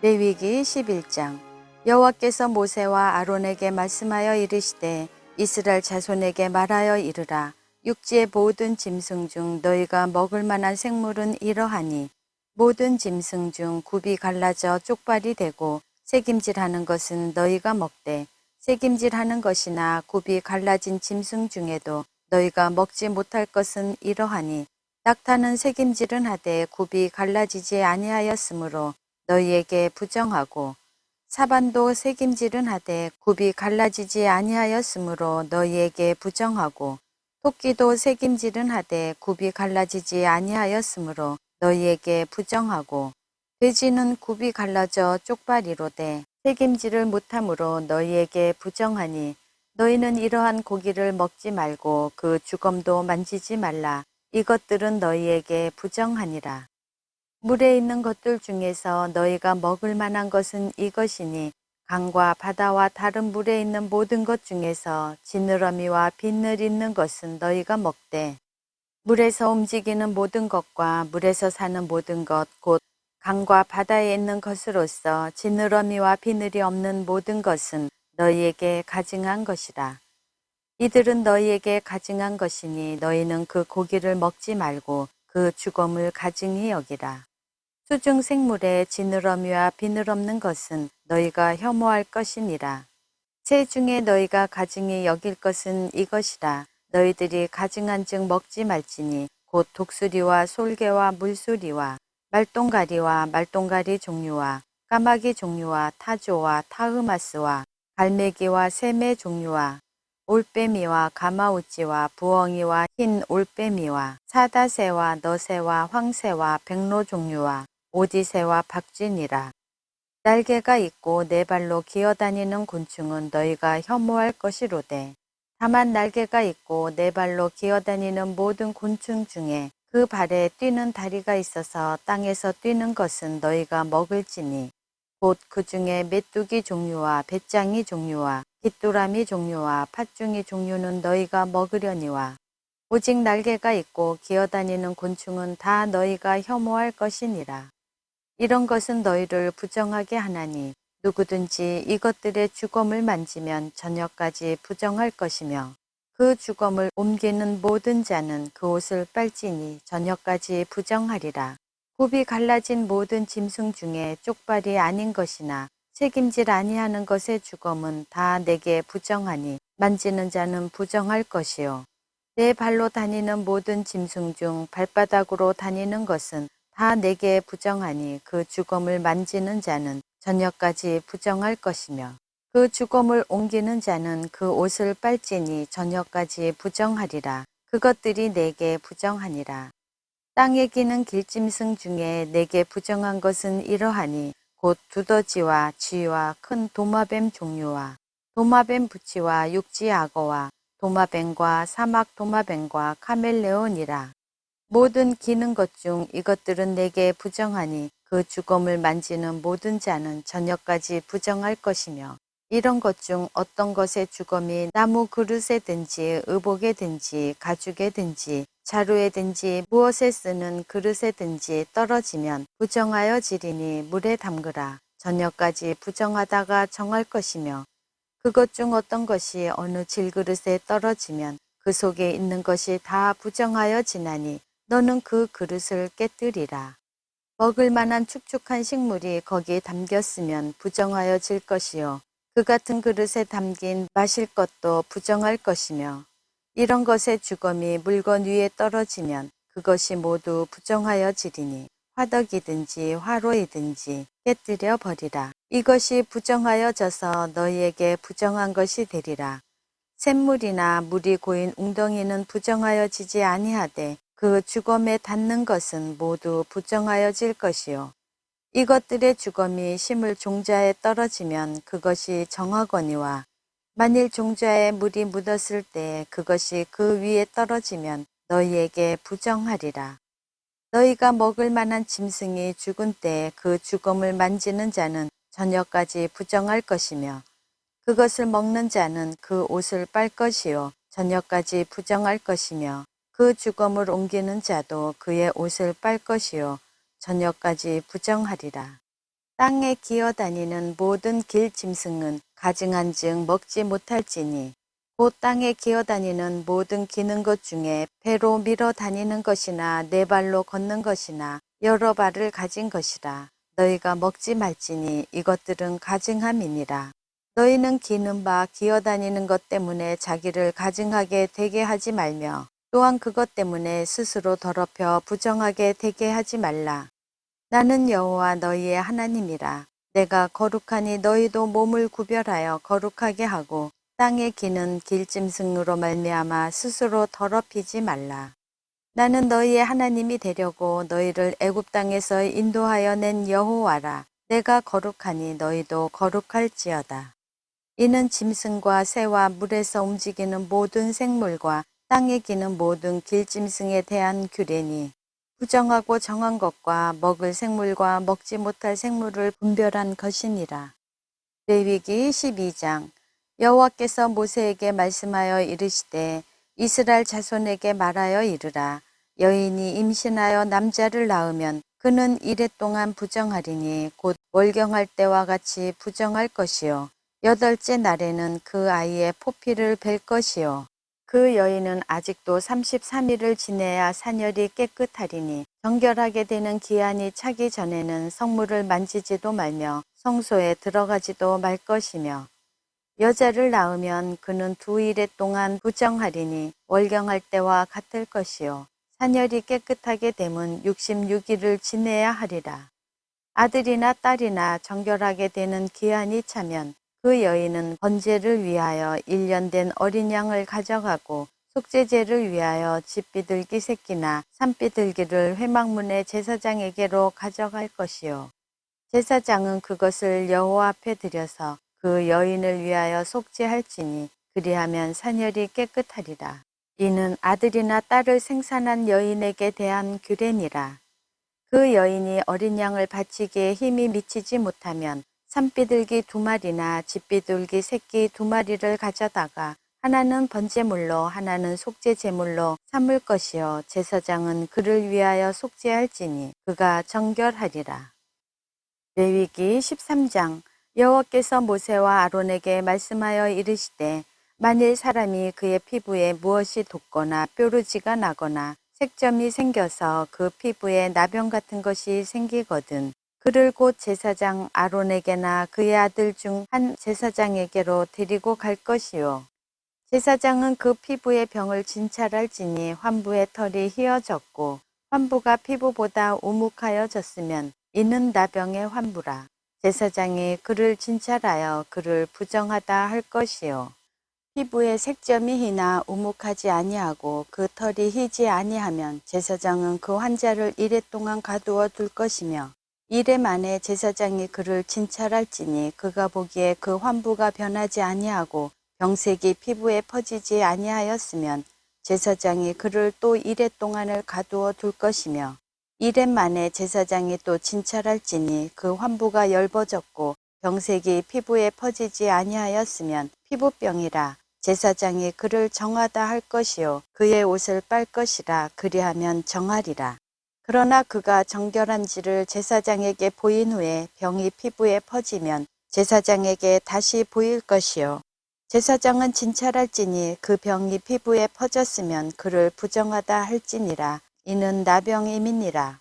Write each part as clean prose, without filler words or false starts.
레위기 11장. 여호와께서 모세와 아론에게 말씀하여 이르시되 이스라엘 자손에게 말하여 이르라. 육지의 모든 짐승 중 너희가 먹을 만한 생물은 이러하니 모든 짐승 중 굽이 갈라져 쪽발이 되고 새김질하는 것은 너희가 먹되 새김질하는 것이나 굽이 갈라진 짐승 중에도 너희가 먹지 못할 것은 이러하니 낙타는 새김질은 하되 굽이 갈라지지 아니하였으므로 너희에게 부정하고 사반도 새김질은 하되 굽이 갈라지지 아니하였으므로 너희에게 부정하고 토끼도 새김질은 하되 굽이 갈라지지 아니하였으므로 너희에게 부정하고 돼지는 굽이 갈라져 쪽발이로되 새김질을 못함으로 너희에게 부정하니 너희는 이러한 고기를 먹지 말고 그 주검도 만지지 말라. 이것들은 너희에게 부정하니라. 물에 있는 것들 중에서 너희가 먹을 만한 것은 이것이니 강과 바다와 다른 물에 있는 모든 것 중에서 지느러미와 비늘 있는 것은 너희가 먹되 물에서 움직이는 모든 것과 물에서 사는 모든 것 곧 강과 바다에 있는 것으로서 지느러미와 비늘이 없는 모든 것은 너희에게 가증한 것이라. 이들은 너희에게 가증한 것이니 너희는 그 고기를 먹지 말고 그 주검을 가증히 여기라. 수중 생물에 지느러미와 비늘 없는 것은 너희가 혐오할 것이니라. 새 중에 너희가 가증히 여길 것은 이것이라. 너희들이 가증한 즉 먹지 말지니 곧 독수리와 솔개와 물소리와 말똥가리와 말똥가리 종류와 까마귀 종류와 타조와 타흐마스와 갈매기와 새매 종류와 올빼미와 가마우찌와 부엉이와 흰 올빼미와 사다새와 너새와 황새와 백로 종류와 오디새와 박쥐니라. 날개가 있고 네 발로 기어다니는 곤충은 너희가 혐오할 것이로되 다만 날개가 있고 네 발로 기어다니는 모든 곤충 중에 그 발에 뛰는 다리가 있어서 땅에서 뛰는 것은 너희가 먹을지니 곧 그 중에 메뚜기 종류와 배짱이 종류와 귀뚜라미 종류와 팥중이 종류는 너희가 먹으려니와 오직 날개가 있고 기어다니는 곤충은 다 너희가 혐오할 것이니라. 이런 것은 너희를 부정하게 하나니 누구든지 이것들의 주검을 만지면 저녁까지 부정할 것이며 그 주검을 옮기는 모든 자는 그 옷을 빨지니 저녁까지 부정하리라. 굽이 갈라진 모든 짐승 중에 쪽발이 아닌 것이나 책임질 아니하는 것의 주검은 다 내게 부정하니 만지는 자는 부정할 것이요. 내 발로 다니는 모든 짐승 중 발바닥으로 다니는 것은 다 내게 부정하니 그 주검을 만지는 자는 저녁까지 부정할 것이며 그 주검을 옮기는 자는 그 옷을 빨지니 저녁까지 부정하리라. 그것들이 내게 부정하니라. 땅에 기는 길짐승 중에 내게 부정한 것은 이러하니 곧 두더지와 쥐와 큰 도마뱀 종류와 도마뱀 부치와 육지 악어와 도마뱀과 사막 도마뱀과 카멜레온이라. 모든 기는 것 중 이것들은 내게 부정하니 그 주검을 만지는 모든 자는 저녁까지 부정할 것이며 이런 것 중 어떤 것의 주검이 나무 그릇에든지 의복에든지 가죽에든지 자루에든지 무엇에 쓰는 그릇에든지 떨어지면 부정하여 지리니 물에 담그라. 저녁까지 부정하다가 정할 것이며 그것 중 어떤 것이 어느 질그릇에 떨어지면 그 속에 있는 것이 다 부정하여 지나니 너는 그 그릇을 깨뜨리라. 먹을 만한 축축한 식물이 거기에 담겼으면 부정하여 질 것이요. 그 같은 그릇에 담긴 마실 것도 부정할 것이며 이런 것의 주검이 물건 위에 떨어지면 그것이 모두 부정하여 지리니 화덕이든지 화로이든지 깨뜨려 버리라. 이것이 부정하여 져서 너희에게 부정한 것이 되리라. 샘물이나 물이 고인 웅덩이는 부정하여 지지 아니하되 그 주검에 닿는 것은 모두 부정하여질 것이요. 이것들의 주검이 심을 종자에 떨어지면 그것이 정하거니와 만일 종자에 물이 묻었을 때 그것이 그 위에 떨어지면 너희에게 부정하리라. 너희가 먹을 만한 짐승이 죽은 때 그 주검을 만지는 자는 저녁까지 부정할 것이며 그것을 먹는 자는 그 옷을 빨 것이요 저녁까지 부정할 것이며 그 주검을 옮기는 자도 그의 옷을 빨 것이요 저녁까지 부정하리라. 땅에 기어다니는 모든 길 짐승은 가증한즉 먹지 못할지니 곧 땅에 기어다니는 모든 기는 것 중에 배로 밀어 다니는 것이나 네 발로 걷는 것이나 여러 발을 가진 것이라 너희가 먹지 말지니 이것들은 가증함이니라. 너희는 기는 바 기어다니는 것 때문에 자기를 가증하게 되게 하지 말며 또한 그것 때문에 스스로 더럽혀 부정하게 되게 하지 말라. 나는 여호와 너희의 하나님이라. 내가 거룩하니 너희도 몸을 구별하여 거룩하게 하고 땅에 기는 길짐승으로 말미암아 스스로 더럽히지 말라. 나는 너희의 하나님이 되려고 너희를 애굽 땅에서 인도하여 낸 여호와라. 내가 거룩하니 너희도 거룩할지어다. 이는 짐승과 새와 물에서 움직이는 모든 생물과 땅에 기는 모든 길짐승에 대한 규례니 부정하고 정한 것과 먹을 생물과 먹지 못할 생물을 분별한 것이니라. 레위기 12장. 여호와께서 모세에게 말씀하여 이르시되 이스라엘 자손에게 말하여 이르라. 여인이 임신하여 남자를 낳으면 그는 이레 동안 부정하리니 곧 월경할 때와 같이 부정할 것이요 여덟째 날에는 그 아이의 포피를 벨 것이요 그 여인은 아직도 33일을 지내야 산열이 깨끗하리니 정결하게 되는 기한이 차기 전에는 성물을 만지지도 말며 성소에 들어가지도 말 것이며 여자를 낳으면 그는 2일 동안 부정하리니 월경할 때와 같을 것이요 산열이 깨끗하게 되면 66일을 지내야 하리라. 아들이나 딸이나 정결하게 되는 기한이 차면 그 여인은 번제를 위하여 1년 된 어린 양을 가져가고 속죄제를 위하여 집비둘기 새끼나 산비둘기를 회막문의 제사장에게로 가져갈 것이요 제사장은 그것을 여호와 앞에 드려서 그 여인을 위하여 속죄할지니 그리하면 산열이 깨끗하리라. 이는 아들이나 딸을 생산한 여인에게 대한 규례니라. 그 여인이 어린 양을 바치기에 힘이 미치지 못하면 산비둘기 2마리나 집비둘기 새끼 2마리를 가져다가 하나는 번제물로 하나는 속죄제물로 삼을 것이요 제사장은 그를 위하여 속죄할지니 그가 정결하리라. 레위기 13장. 여호와께서 모세와 아론에게 말씀하여 이르시되 만일 사람이 그의 피부에 무엇이 돋거나 뾰루지가 나거나 색점이 생겨서 그 피부에 나병 같은 것이 생기거든 그를 곧 제사장 아론에게나 그의 아들 중 한 제사장에게로 데리고 갈 것이요 제사장은 그 피부의 병을 진찰할지니 환부의 털이 휘어졌고 환부가 피부보다 우묵하여졌으면 이는 나병의 환부라. 제사장이 그를 진찰하여 그를 부정하다 할 것이요 피부에 색점이 희나 우묵하지 아니하고 그 털이 희지 아니하면 제사장은 그 환자를 이레 동안 가두어 둘 것이며 이레 만에 제사장이 그를 진찰할지니 그가 보기에 그 환부가 변하지 아니하고 병색이 피부에 퍼지지 아니하였으면 제사장이 그를 또 이레 동안을 가두어 둘 것이며 이레 만에 제사장이 또 진찰할지니 그 환부가 엷어졌고 병색이 피부에 퍼지지 아니하였으면 피부병이라 제사장이 그를 정하다 할 것이요 그의 옷을 빨 것이라 그리하면 정하리라. 그러나 그가 정결한지를 제사장에게 보인 후에 병이 피부에 퍼지면 제사장에게 다시 보일 것이요 제사장은 진찰할지니 그 병이 피부에 퍼졌으면 그를 부정하다 할지니라. 이는 나병임이니라.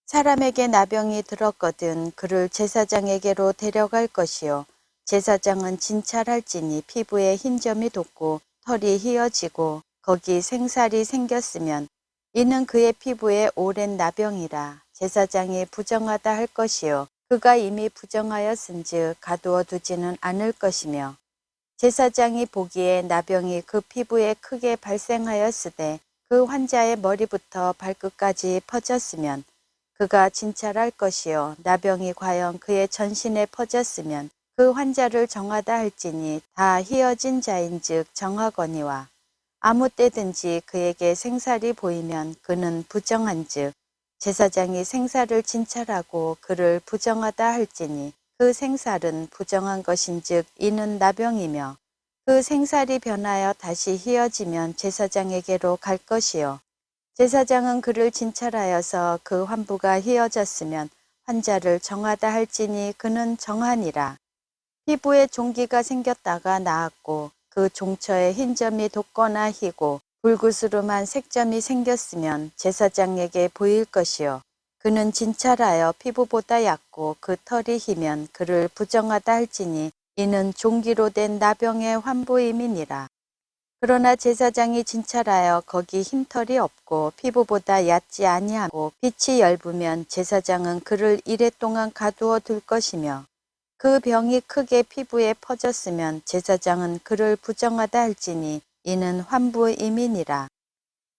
사람에게 나병이 들었거든 그를 제사장에게로 데려갈 것이요 제사장은 진찰할지니 피부에 흰 점이 돋고 털이 휘어지고 거기 생살이 생겼으면 이는 그의 피부에 오랜 나병이라. 제사장이 부정하다 할 것이요 그가 이미 부정하였은즉 가두어 두지는 않을 것이며 제사장이 보기에 나병이 그 피부에 크게 발생하였으되 그 환자의 머리부터 발끝까지 퍼졌으면 그가 진찰할 것이요 나병이 과연 그의 전신에 퍼졌으면 그 환자를 정하다 할지니 다 희어진 자인즉 정하거니와 아무 때든지 그에게 생살이 보이면 그는 부정한즉 제사장이 생살을 진찰하고 그를 부정하다 할지니 그 생살은 부정한 것인즉 이는 나병이며 그 생살이 변하여 다시 희어지면 제사장에게로 갈 것이요 제사장은 그를 진찰하여서 그 환부가 희어졌으면 환자를 정하다 할지니 그는 정하니라. 피부에 종기가 생겼다가 나았고 그 종처에 흰 점이 돋거나 희고 불구스름한 색점이 생겼으면 제사장에게 보일 것이요. 그는 진찰하여 피부보다 얕고 그 털이 희면 그를 부정하다 할지니 이는 종기로 된 나병의 환부임이니라. 그러나 제사장이 진찰하여 거기 흰털이 없고 피부보다 얕지 아니하고 빛이 엷으면 제사장은 그를 이레 동안 가두어 둘 것이며 그 병이 크게 피부에 퍼졌으면 제사장은 그를 부정하다 할지니 이는 환부임이니라.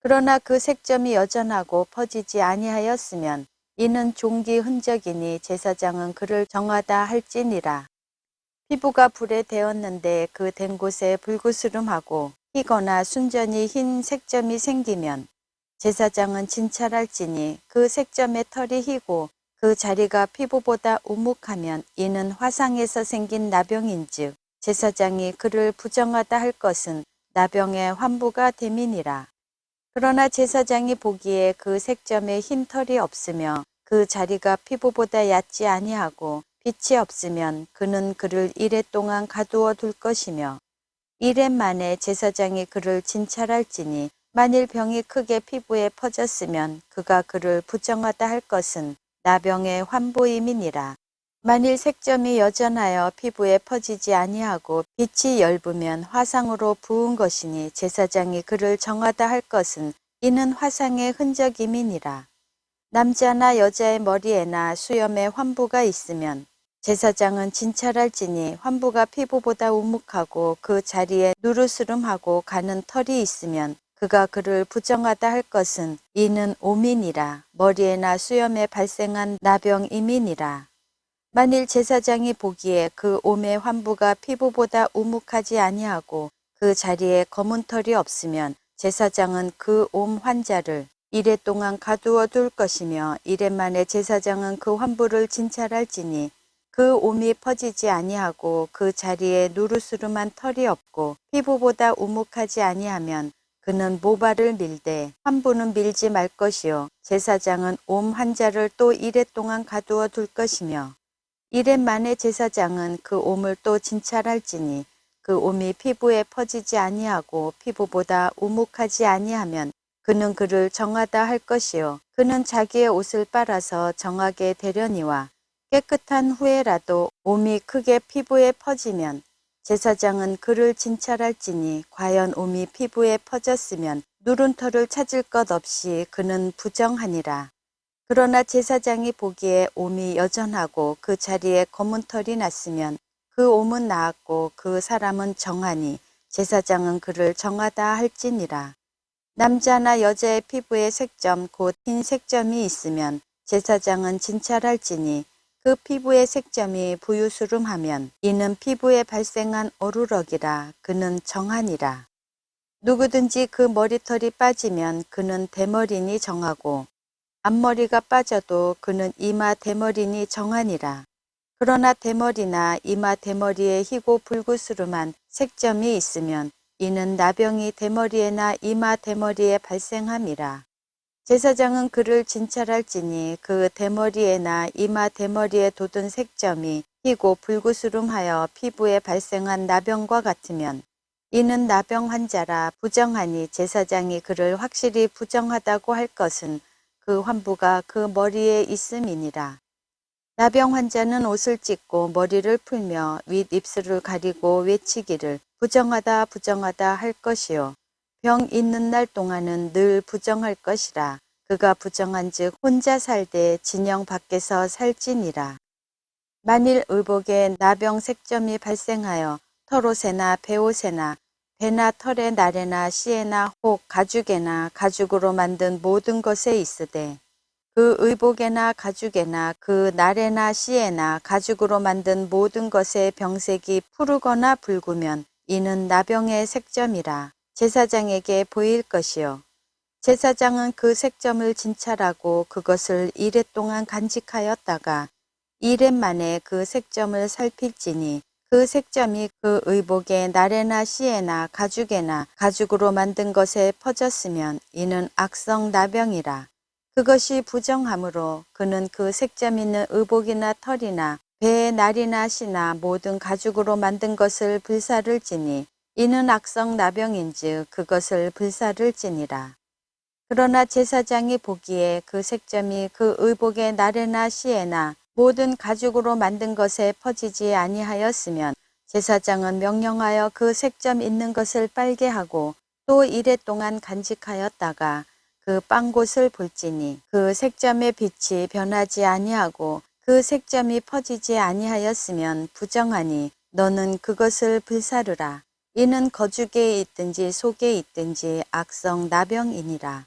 그러나 그 색점이 여전하고 퍼지지 아니하였으면 이는 종기 흔적이니 제사장은 그를 정하다 할지니라. 피부가 불에 데었는데 그 된 곳에 불구스름하고 희거나 순전히 흰 색점이 생기면 제사장은 진찰할지니 그 색점의 털이 희고 그 자리가 피부보다 우묵하면 이는 화상에서 생긴 나병인즉 제사장이 그를 부정하다 할 것은 나병의 환부가 됨이니라. 그러나 제사장이 보기에 그 색점에 흰 털이 없으며 그 자리가 피부보다 얕지 아니하고 빛이 없으면 그는 그를 이레 동안 가두어 둘 것이며 이레 만에 제사장이 그를 진찰할지니 만일 병이 크게 피부에 퍼졌으면 그가 그를 부정하다 할 것은 나병의 환부임이니라. 만일 색점이 여전하여 피부에 퍼지지 아니하고 빛이 엷으면 화상으로 부은 것이니 제사장이 그를 정하다 할 것은 이는 화상의 흔적임이니라. 남자나 여자의 머리에나 수염에 환부가 있으면 제사장은 진찰할지니 환부가 피부보다 우묵하고 그 자리에 누르스름하고 가는 털이 있으면 그가 그를 부정하다 할 것은 이는 오민이라. 머리에나 수염에 발생한 나병임이니라. 만일 제사장이 보기에 그 옴의 환부가 피부보다 우묵하지 아니하고 그 자리에 검은 털이 없으면 제사장은 그 옴 환자를 이레 동안 가두어 둘 것이며 이레 만에 제사장은 그 환부를 진찰할지니 그 옴이 퍼지지 아니하고 그 자리에 누르스름한 털이 없고 피부보다 우묵하지 아니하면 그는 모발을 밀되 환부는 밀지 말 것이요 제사장은 옴 환자를 또 이레 동안 가두어 둘 것이며 이레 만에 제사장은 그 옴을 또 진찰할지니 그 옴이 피부에 퍼지지 아니하고 피부보다 우묵하지 아니하면 그는 그를 정하다 할 것이요 그는 자기의 옷을 빨아서 정하게 되려니와 깨끗한 후에라도 옴이 크게 피부에 퍼지면 제사장은 그를 진찰할지니 과연 옴이 피부에 퍼졌으면 누른 털을 찾을 것 없이 그는 부정하니라. 그러나 제사장이 보기에 옴이 여전하고 그 자리에 검은 털이 났으면 그 옴은 나았고 그 사람은 정하니 제사장은 그를 정하다 할지니라. 남자나 여자의 피부에 색점 곧 흰 색점이 있으면 제사장은 진찰할지니 그 피부의 색점이 부유스름하면 이는 피부에 발생한 어루럭이라. 그는 정하니라. 누구든지 그 머리털이 빠지면 그는 대머리니 정하고 앞머리가 빠져도 그는 이마 대머리니 정하니라. 그러나 대머리나 이마 대머리에 희고 불구스름한 색점이 있으면 이는 나병이 대머리에나 이마 대머리에 발생함이라. 제사장은 그를 진찰할지니 그 대머리에나 이마 대머리에 돋은 색점이 희고 불구스름하여 피부에 발생한 나병과 같으면 이는 나병 환자라 부정하니 제사장이 그를 확실히 부정하다고 할 것은 그 환부가 그 머리에 있음이니라. 나병 환자는 옷을 찢고 머리를 풀며 윗입술을 가리고 외치기를 부정하다 부정하다 할 것이요 병 있는 날 동안은 늘 부정할 것이라. 그가 부정한즉 혼자 살되 진영 밖에서 살지니라. 만일 의복에 나병 색점이 발생하여 털옷에나 배옷에나 배나 털에 나래나 씨에나 혹 가죽에나 가죽으로 만든 모든 것에 있으되 그 의복에나 가죽에나 그 나래나 씨에나 가죽으로 만든 모든 것의 병색이 푸르거나 붉으면 이는 나병의 색점이라. 제사장에게 보일 것이요 제사장은 그 색점을 진찰하고 그것을 이레 동안 간직하였다가 이레 만에 그 색점을 살필지니 그 색점이 그 의복의 나래나 씨에나 가죽에나 가죽으로 만든 것에 퍼졌으면 이는 악성 나병이라. 그것이 부정하므로 그는 그 색점 있는 의복이나 털이나 배의 날이나 씨나 모든 가죽으로 만든 것을 불사를 지니 이는 악성 나병인즉 그것을 불사를 지니라. 그러나 제사장이 보기에 그 색점이 그 의복의 날에나 씨에나 모든 가죽으로 만든 것에 퍼지지 아니하였으면 제사장은 명령하여 그 색점 있는 것을 빨게 하고 또 이레 동안 간직하였다가 그 빤 곳을 볼지니 그 색점의 빛이 변하지 아니하고 그 색점이 퍼지지 아니하였으면 부정하니 너는 그것을 불사르라. 이는 거죽에 있든지 속에 있든지 악성 나병이니라.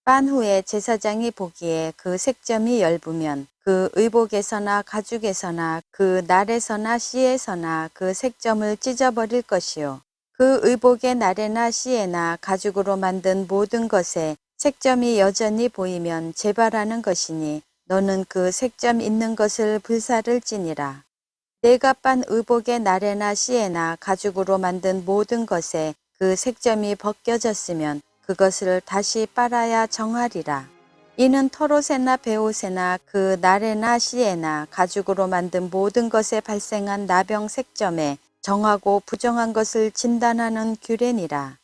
빤 후에 제사장이 보기에 그 색점이 엷으면 그 의복에서나 가죽에서나 그 날에서나 씨에서나 그 색점을 찢어버릴 것이요. 그 의복의 날에나 씨에나 가죽으로 만든 모든 것에 색점이 여전히 보이면 재발하는 것이니 너는 그 색점 있는 것을 불사를 지니라. 내가 빤 의복의 날에나 씨에나 가죽으로 만든 모든 것에 그 색점이 벗겨졌으면 그것을 다시 빨아야 정하리라. 이는 털옷에나 베옷에나 그 날에나 씨에나 가죽으로 만든 모든 것에 발생한 나병 색점에 정하고 부정한 것을 진단하는 규례니라.